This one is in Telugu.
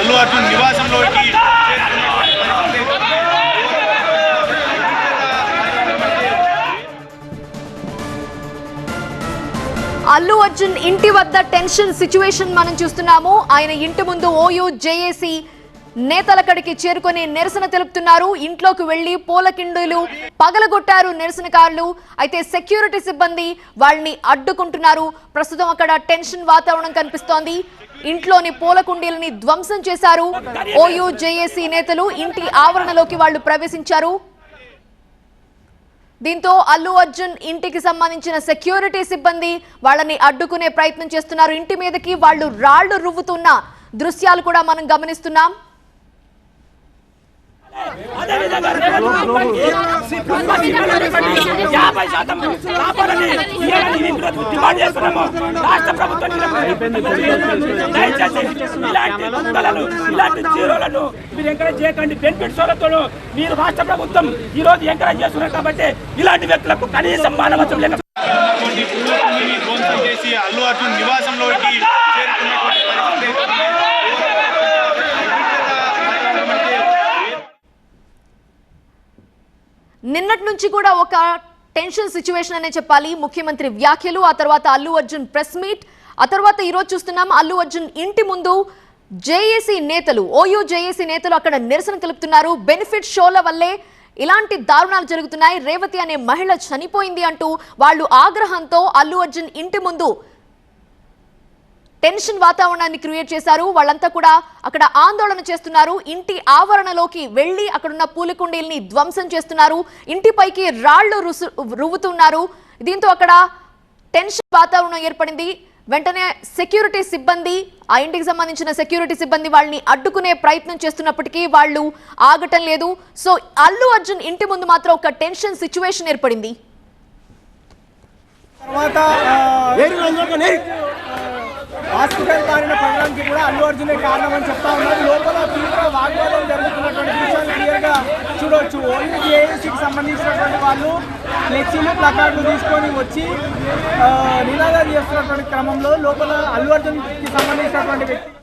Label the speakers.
Speaker 1: అల్లు అర్జున్ నివాసంలోకి
Speaker 2: అల్లు అర్జున్ ఇంటి వద్ద టెన్షన్ సిచ్యువేషన్ మనం చూస్తున్నాము. ఆయన ఇంటి ముందు ఓయూ జేఏసీ నేతలక్కడికి చేరుకొని నిరసన తెలుపుతున్నారు. ఇంట్లోకి వెళ్లి పూలకిండులు పగలగొట్టారు నిరసనకారులు. అయితే సెక్యూరిటీ సిబ్బంది వాళ్ళని అడ్డుకుంటున్నారు. ప్రస్తుతం అక్కడ టెన్షన్ వాతావరణం కనిపిస్తోంది. ఇంట్లోని పూల కుండీలని ధ్వంసం చేశారు. ఓయూ జేఏసీ నేతలు ఇంటి ఆవరణలోకి వాళ్ళు ప్రవేశించారు. దీంతో అల్లు అర్జున్ ఇంటికి సంబంధించిన సెక్యూరిటీ సిబ్బంది వాళ్ళని అడ్డుకునే ప్రయత్నం చేస్తున్నారు. ఇంటి మీదకి వాళ్ళు రాళ్లు రువ్వుతున్న దృశ్యాలు కూడా మనం గమనిస్తున్నాం.
Speaker 3: మీరు ఎంకరేజ్ చేయకండి. బెనిఫిట్స్ మీరు రాష్ట్ర ప్రభుత్వం ఈ రోజు ఎంకరేజ్ చేస్తున్నారు కాబట్టి ఇలాంటి వ్యక్తులకు కనీసం మానవత్వం లేక
Speaker 1: అల్లు అర్జున్ నివాసంలోకి
Speaker 2: నిన్నటి నుంచి కూడా ఒక టెన్షన్ సిచ్యువేషన్ అనే చెప్పాలి. ముఖ్యమంత్రి వ్యాఖ్యలు, ఆ తర్వాత అల్లు అర్జున్ ప్రెస్ మీట్, ఆ తర్వాత ఈరోజు చూస్తున్నాం అల్లు అర్జున్ ఇంటి ముందు జేఏసీ నేతలు, ఓయూ జేఏసీ నేతలు అక్కడ నిరసన తెలుపుతున్నారు. బెనిఫిట్ షోల వల్లే ఇలాంటి దారుణాలు జరుగుతున్నాయి, రేవతి అనే మహిళ చనిపోయింది అంటూ వాళ్ళు ఆగ్రహంతో అల్లు అర్జున్ ఇంటి ముందు టెన్షన్ వాతావరణాన్ని క్రియేట్ చేశారు. వాళ్ళంతా కూడా అక్కడ ఆందోళన చేస్తున్నారు. ఇంటి ఆవరణలోకి వెళ్లి అక్కడున్న పూలకుండీల్ని ధ్వంసం చేస్తున్నారు. ఇంటిపైకి రాళ్లు రువ్వుతున్నారు. దీంతో అక్కడ టెన్షన్ వాతావరణం ఏర్పడింది. వెంటనే సెక్యూరిటీ సిబ్బంది, ఆ ఇంటికి సంబంధించిన సెక్యూరిటీ సిబ్బంది వాళ్ళని అడ్డుకునే ప్రయత్నం చేస్తున్నప్పటికీ వాళ్ళు ఆగటం లేదు. సో అల్లు అర్జున్ ఇంటి ముందు మాత్రం ఒక టెన్షన్ సిచ్యువేషన్ ఏర్పడింది.
Speaker 4: హాస్పిటల్ పారిన పడడానికి కూడా అల్లు అర్జునే కారణం అని చెప్తా ఉన్నారు. లోపల తీవ్ర వాగ్వాదం జరుగుతున్నటువంటి విషయాలు క్లియర్గా చూడవచ్చు. ఓయూ జేఏసీకి సంబంధించినటువంటి వాళ్ళు ఫ్లెక్సీలు, ప్లకార్డులు తీసుకొని వచ్చి నినాదాలు చేస్తున్నటువంటి క్రమంలో లోపల అల్లు అర్జున్కి సంబంధించినటువంటి వ్యక్తి